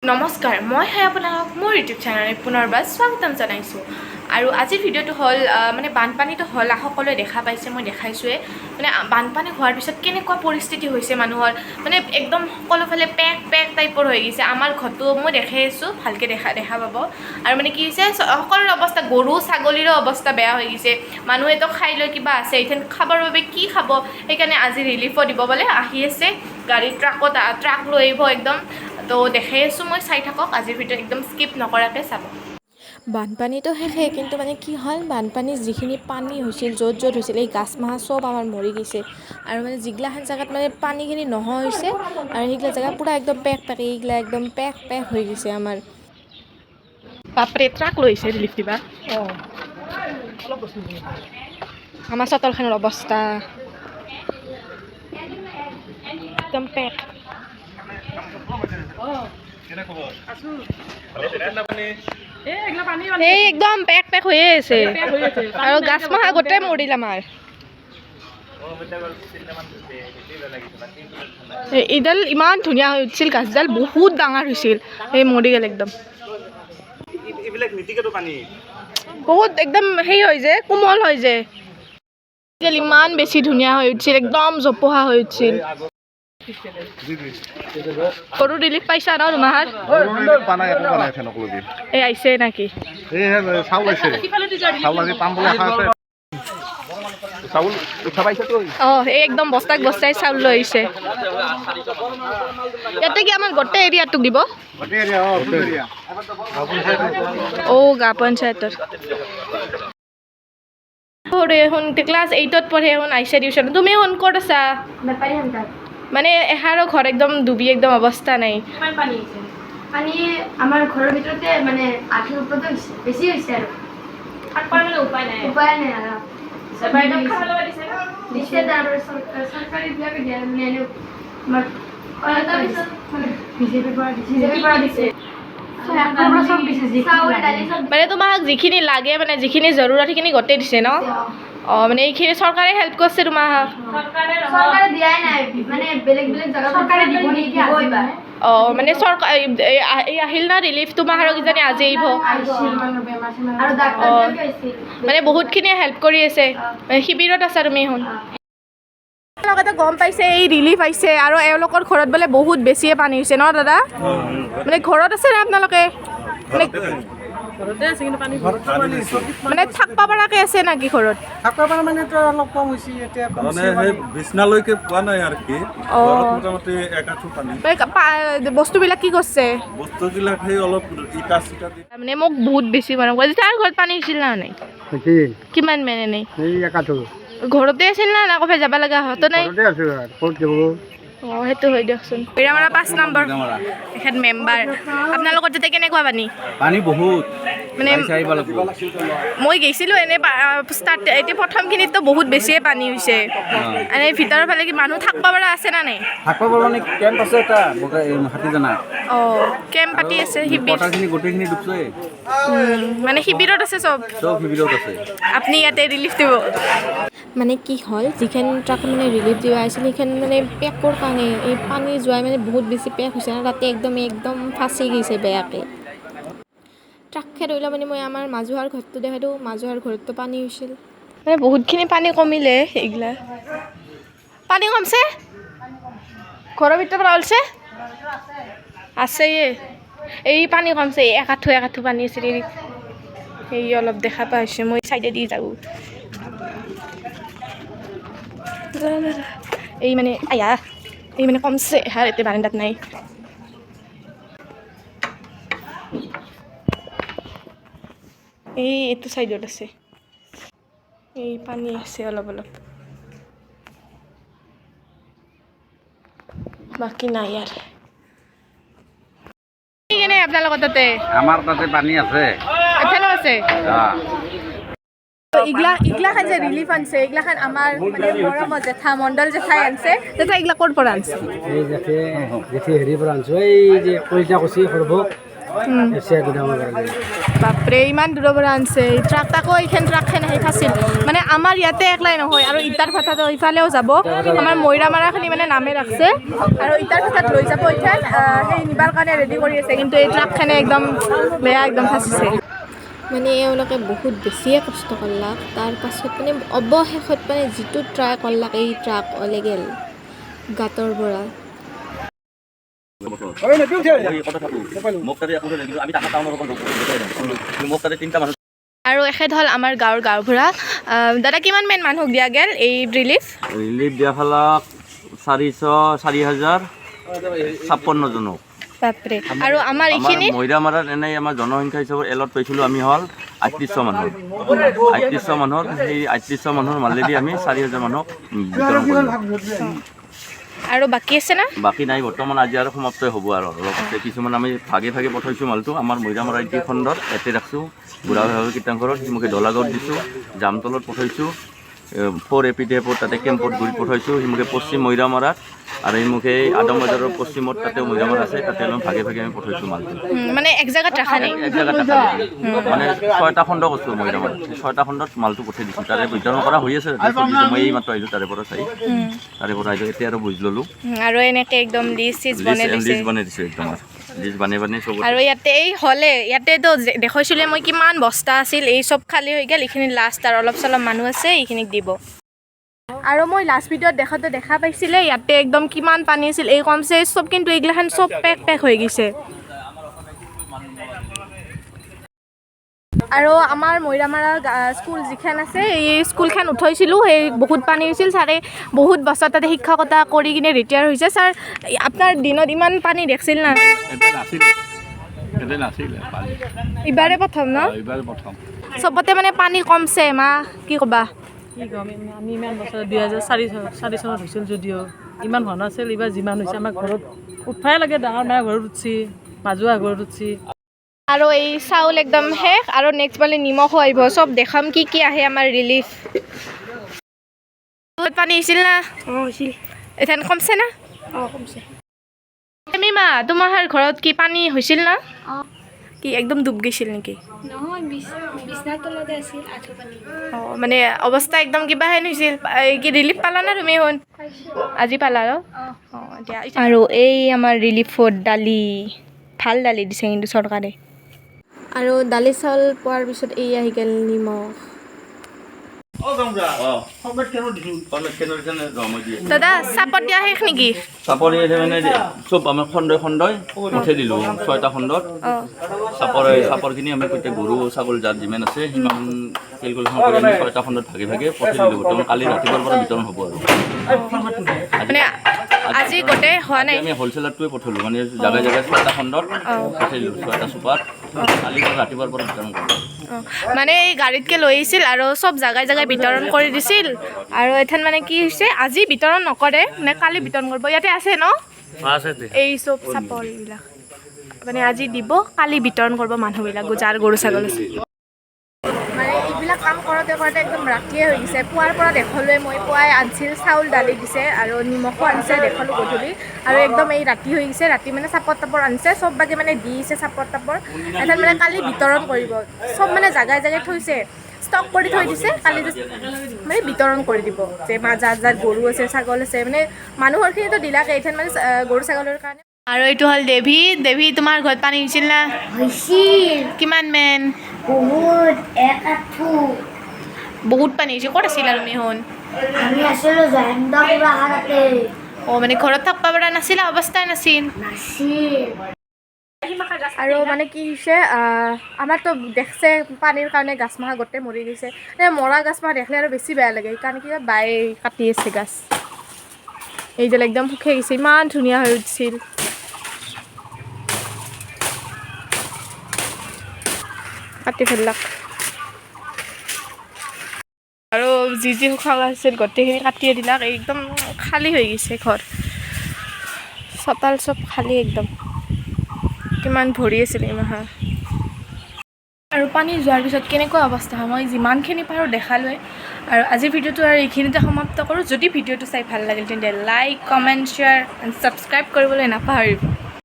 নমস্কাৰ মই আপোনালোক মোৰ ইউটিউব চেনেলত পুনৰবাৰ স্বাগতম জনাইছোঁ আৰু আজিৰ ভিডিঅ'টো হ'ল মানে বানপানীটো হ'ল সকলোৱে দেখা পাইছে মই দেখাইছোঁৱে মানে বানপানী হোৱাৰ পিছত কেনেকুৱা পৰিস্থিতি হৈছে মানুহৰ মানে একদম সকলোফালে পেক টাইপৰ হৈ গৈছে আমাৰ ঘৰটো মই দেখাই আছোঁ ভালকৈ দেখা পাব আৰু মানে কি হৈছে সকলোৰে অৱস্থা গৰু ছাগলীৰো অৱস্থা বেয়া হৈ গৈছে মানুহেতো খাই লৈ কিবা আছে এতিয়া খাবৰ বাবে কি খাব সেইকাৰণে আজি ৰিলিফো দিব বোলে আহি আছে গাড়ী ট্ৰাক লৈ আহিব একদম তো দেখাই আছোঁ মই চাই থাকক আজিৰ ভিডিঅ' একদম স্কিপ নকৰাকৈ চাব বানপানীটো শেষে কিন্তু মানে কি হ'ল বানপানী যিখিনি পানী হৈছিল য'ত হৈছিল এই গাছ মাছ চব আমাৰ মৰি গৈছে আৰু মানে যিগিলাখান জেগাত মানে পানীখিনি নোহোৱা হৈছে আৰু সেইগিলা জেগা পূৰা একদম পেক এইগিলা একদম পেক হৈ গৈছে আমাৰ বাপৰে ট্ৰাক লৈছে ৰিলিফ দিবা আমাৰ চতলখনৰ অৱস্থা একদম পেক এই একদম পেক হৈয়ে আছে আৰু গাছ মাহা গোটেই মৰিল আমাৰ এইডাল ইমান ধুনীয়া হৈ উঠিছিল গাছডাল বহুত ডাঙৰ হৈছিল এই মৰি গ'ল একদম বহুত একদম সেই হৈ যায় কোমল হৈ যায় ইমান বেছি ধুনীয়া হৈ উঠিছিল একদম জপহা হৈ উঠিছিল গৰু ৰিলিফ পাইছা ন তোমাৰ এই আহিছে নাকি এই একদম বস্তাই চাউল লৈ আহিছে ইয়াতে কি আমাৰ গোটেই এৰিয়াটোক দিব গাঁও পঞ্চায়তৰ এখন ক্লাছ 8ত পঢ়ে এখন আহিছে টিউশ্যন তুমি এখন ক'ত আছা মানে এহাৰো ঘৰ একদম ডুবি একদম অৱস্থা নাই পানী আমাৰ ঘৰৰ ভিতৰতে মানে আঁঠুৰ ওপৰতে হৈছে বেছি হৈছে আৰু উপায় নাই আৰু দিছে তাৰপৰা চৰকাৰীবিলাকে দিয়া মানে বিজেপিৰ পৰা দিছে মানে তোমাক যিখিনি লাগে মানে যিখিনি জৰুৰত সেইখিনি গোটেই দিছে ন মানে এইখিনি চৰকাৰে হেল্প কৰিছে তোমাক চৰকাৰে দিয়াই নাই মানে বেলেগ জেগা চৰকাৰে দিব নেকি মানে চৰকাৰ এই আহিল না ৰিলিফ তোমাক আৰু কিজানি আজি আহিব মানে বহুতখিনি হেল্প কৰি আছে শিবিৰত আছা তুমি এখন লগতে গম পাইছে এই ৰিলিফ আহিছে আৰু এওঁলোকৰ ঘৰত বোলে বহুত বেছিয়ে পানী হৈছে ন দাদা মানে ঘৰত আছে না আপোনালোকে মানে থাকবা পৰাকে আছে নাকি ঘৰত থাকবা পৰা মানে তো অলপ কম হৈছে এতিয়া মানে সেই বিছনালৈকে পোৱা নাই আৰু কি মোটামুটি এক আঁঠু পানী বস্তুবিলাক কি কৰিছে বস্তুবিলাক সেই অলপ ইটা চিটা দি মানে মোক বহুত বেছি মানুহ কৈছে তাৰ ঘৰত পানী হৈছিল না নাই কিমান মানে নাই এক আঁঠু ঘৰতে আছিল না ক'ৰবাত যাব লগা হয়তো নাই সেইটো হয় দিয়কচোন বিৰামাৰা 5 নম্বৰ এখেত মেম্বাৰ আপোনালোকৰ তাতে কেনেকুৱা পানী বহুত মানে মই গৈছিলোঁ এনেই ষ্টাৰ্ট এতিয়া প্ৰথমখিনিততো বহুত বেছিয়ে পানী হৈছে এনেই ভিতৰৰ ফালে কি মানুহ থাকিব পৰা আছে না নাই থাকিব পৰা মানে কেম্প আছে এটা হাতীজানা কেম্প পাতি আছে শিবিৰ গোটেইখিনি ডুবছে মানে শিবিৰত আছে চব শিবিৰত আছে আপুনি ইয়াতে ৰিলিফ দিব মানে কি হ'ল যিখন ট্ৰাক মানে ৰিলিফ দিব আহিছিল সেইখন মানে পেকৰ কাৰণে এই পানী যোৱাই মানে বহুত বেছি পেক হৈছে আৰু তাতে একদম ফাঁচি গৈছে বেয়াকৈ ট্ৰাকখে ধৰি লওক মানে মই আমাৰ মাজুহাৰ ঘৰটো দেখাই দিওঁ মাজুহাৰ ঘৰততো পানী হৈছিল মানে বহুতখিনি পানী কমিলে এইগিলা পানী কমছে ঘৰৰ ভিতৰৰ পৰা ওলছে আছে এই পানী কমছে এক আঁঠু পানী আছিল এই অলপ দেখা পোৱা হৈছে মই চাইডে দি যাওঁ এই মানে এই মানে কমছে আৰু এতিয়া বাৰান্দাত নাই এইটো চাইডত আছে এই পানী আছে অলপ বাকী নাই আৰু কেনে আপোনালোকৰ তাতে আমাৰ তাতে পানী আছে এফালেও আছে ইগলাখান যে ৰিলিফ আনছে এইগিলাখান আমাৰ মানে মৰমৰ জেঠা মণ্ডল জেঠাই আনছে জেঠা এইগিলা ক'ৰ পৰা আনছে এই জেঠি হেৰিৰ পৰা আনছোঁ এই যে কলিতা কচি সৰ্বক বাপৰে ইমান দূৰৰ পৰা আনছে ট্ৰাক তাকো এইখন ট্ৰাকখন আহি ফাঁচিল মানে আমাৰ ইয়াতে একলাই নহয় আৰু ইটাৰ ভাটাটো ইফালেও যাব আমাৰ মৈৰামাৰাখিনি মানে নামে ৰাখছে আৰু ইটাৰ ভাটাত লৈ যাব এইখন সেই নিবাৰ কাৰণে ৰেডি কৰি আছে কিন্তু এই ট্ৰাকখনে একদম বেয়া একদম ফাঁচিছে মানে এওঁলোকে বহুত বেছিয়ে কষ্ট কৰলাক তাৰ পাছত মানে অৱশেষত মানে যিটো ট্ৰাই কৰলাক এই ট্ৰাক ওলাই গেল গাঁতৰ পৰা আৰু এখেত হ'ল আমাৰ গাঁৱৰ গাঁওবুঢ়া দাদা কিমান মেন মানুহক দিয়া গেল এই ৰিলিফ দিয়া ফালাক 4,056 জনক বাপৰে আৰু আমাৰ এইখিনি মৈৰামাৰাত এনেই আমাৰ জনসংখ্যা হিচাপত এলত পাইছিলোঁ আমি হ'ল 3800 মানুহৰ 3800 মানুহৰ সেই 3800 মানুহৰ মাজেদি আমি 4,000 মানুহক বিতৰণ কৰিলোঁ আৰু বাকী আছে না বাকী নাই বৰ্তমান আজি আৰু সমাপ্তই হ'ব আৰু অলপ আছে কিছুমান আমি ভাগে ভাগে পঠাইছোঁ মালটো আমাৰ মৈৰামাৰা এতিয়া খণ্ডত এতে ৰাখছোঁ বুঢ়াভাৱে কীৰ্তনঘৰত সিমুখে দলাগাঁৱত দিছোঁ জামতলত পঠাইছোঁ 4 এপিডিএফত তাতে কেম্পত ঘূৰি পঠাইছোঁ সিমুখে পশ্চিম মৈৰামাৰাত আৰু সিমুখে আদম বজাৰৰ পশ্চিমত তাতে মৈৰামাৰা আছে তাতে অলপ ভাগে ভাগে আমি পঠাইছোঁ মালটো মানে এক জেগাত ৰাখা নাই এক জেগাত ৰাখা নাই মানে 6টা খণ্ড কৈছোঁ মৈৰামাৰাত 6টা খণ্ডত মালটো পঠাই দিছোঁ তাৰে বিতৰণ কৰা হৈ আছে মই এই মাত্ৰ আহিলোঁ তাৰে পৰা চাই তাৰে পৰা আহিলোঁ এতিয়া আৰু বুজি ল'লোঁ আৰু এনেকৈ একদম লিষ্ট বনাই দিছোঁ একদম লিষ্ট বানে চব আৰু ইয়াতে এই হ'লে ইয়াতেতো দেখুৱাইছিলে মই কিমান বস্তা আছিল এই চব খালী হৈ গ'ল এইখিনি লাষ্ট আৰু অলপ চলপ মানুহ আছে এইখিনিক দিব আৰু মই লাষ্ট ভিডিঅ'ত দেখা পাইছিলে ইয়াতে একদম কিমান পানী আছিল এই কমছে চব কিন্তু এইগিলাখান চব পেক হৈ গৈছে আৰু আমাৰ মৈৰামাৰা স্কুল যিখন আছে এই স্কুলখন উঠাইছিলোঁ সেই বহুত পানী হৈছিল ছাৰে বহুত বছৰ তাতে শিক্ষকতা কৰি কিনে ৰিটায়াৰ হৈছে ছাৰ আপোনাৰ দিনত ইমান পানী দেখিছিল না এইবাৰে প্ৰথম ন চবতে মানে পানী কমছে মা কি ক'বা কি ক'ম আমি ইমান বছৰ 2004 চনত হৈছিল যদিও ইমান হোৱা নাছিল এইবাৰ যিমান হৈছে আমাৰ ঘৰত উঠাই লাগে ডাঙৰ মায়ে ঘৰত উঠছি মাজুৱা ঘৰত উঠছি আৰু এই চাউল একদম শেষ আৰু নেক্সট পালে নিমখো আহিব চব দেখাম কি কি আহে আমাৰ ৰিলিফ বহুত পানী হৈছিল না হৈছিল এথান কমছে না কমছে মা তোমাৰ ঘৰত কি পানী হৈছিল না কি একদম ডুব গৈছিল নেকি নহয় বিছনাৰ তলতে আছিল আঁঠু পানী মানে অৱস্থা একদম কিবা হেন হৈছিল কি ৰিলিফ পালা না তুমি শুন আজি পালা আৰু আৰু এই আমাৰ ৰিলিফত দালি ভাল দালি দিছে কিন্তু চৰকাৰে আৰু দালি চাউল পোৱাৰ পিছত এই আহি গ'ল নিমখ দাদা চাপত দিয়া শেষ নেকি চাপৰ মানে চব আমাৰ খণ্ডই উঠাই দিলোঁ 6টা খণ্ডত চাপৰখিনি আমি গোটেই গৰু ছাগল যাত যিমান আছে সিমান কেলকুলেশ্যন কৰি আমি 6টা খণ্ডত ভাগে ভাগে পঠাই দিলোঁ বৰ্তমান কালি ৰাতিপুৱাৰ পৰা বিতৰণ হ'ব আৰু মানে আজি গোটেই হোৱা নাই আমি হ'লচেলাৰটোৱে পঠালোঁ মানে জেগাই জেগাই 6টা খণ্ডত পঠাই দিলোঁ 6টা চুপাত কালি ৰাতিপুৱাৰ পৰা বিতৰণ কৰিলোঁ মানে এই গাড়ীতকৈ লৈ আহিছিল আৰু চব জেগাই জেগাই বিতৰণ কৰি দিছিল আৰু এথান মানে কি হৈছে আজি বিতৰণ নকৰে নে কালি বিতৰণ কৰিব ইয়াতে আছে ন এই চব চাপৰ এইবিলাক মানে আজি দিব কালি বিতৰণ কৰিব মানুহবিলাক যাৰ গৰু ছাগল আছে মানে এইবিলাক কাম কৰোঁতে একদম ৰাতিয়ে হৈ গৈছে পুৱাৰ পৰা দেখুৱালোৱে মই পুৱাই আনছিল চাউল দালি দিছে আৰু নিমখো আনিছে দেখুৱালোঁ গধূলি আৰু একদম এই ৰাতি হৈ গৈছে ৰাতি মানে চাপৰ তাপৰ আনিছে চব বাগে মানে দিছে চাপৰ তাপৰ এঠান মানে কালি বিতৰণ কৰিব চব মানে জাগাই জাগাই থৈছে ষ্টক কৰি থৈ দিছে কালি মানে বিতৰণ কৰি দিব যে যাৰ যাৰ গৰু আছে ছাগল আছে মানে মানুহৰখিনিতো দিলাকে এইঠান মানে গৰু ছাগলৰ কাৰণে আৰু এইটো হ'ল দেৱী তোমাৰ ঘৰত পানী হৈছিল না হৈছিল কিমান মেন বহুত এক আঁঠু বহুত পানী হৈছে ক'ত আছিল আৰু মেহন আমি আছিলোঁ জয়ন্তপুৰা হাততে মানে ঘৰত থাকিব পৰা নাছিল অৱস্থাই নাছিল আৰু মানে কি হৈছে আমাৰতো দেখছে পানীৰ কাৰণে গাছ মাহা গোটেই মৰি গৈছে মৰা গাছ মাহা দেখিলে আৰু বেছি বেয়া লাগে সেইকাৰণে কিবা বায়ে কাটি আছে গাছ এইডাল একদম শুকাই গৈছে ইমান ধুনীয়া হৈ উঠিছিল কাটি ফেললাক আৰু যি শুকান আছিল গোটেইখিনি কাটিয়ে দিলাক একদম খালী হৈ গৈছে ঘৰ চোতাল চব খালী একদম কিমান ভৰি আছিল এই মাহা আৰু পানী যোৱাৰ পিছত কেনেকুৱা অৱস্থা হয় মই যিমানখিনি পাৰোঁ দেখালোৱে আৰু আজিৰ ভিডিঅ'টো আৰু এইখিনিতে সমাপ্ত কৰোঁ যদি ভিডিঅ'টো চাই ভাল লাগিল তেন্তে like comment share and subscribe কৰিবলৈ নাপাহৰিব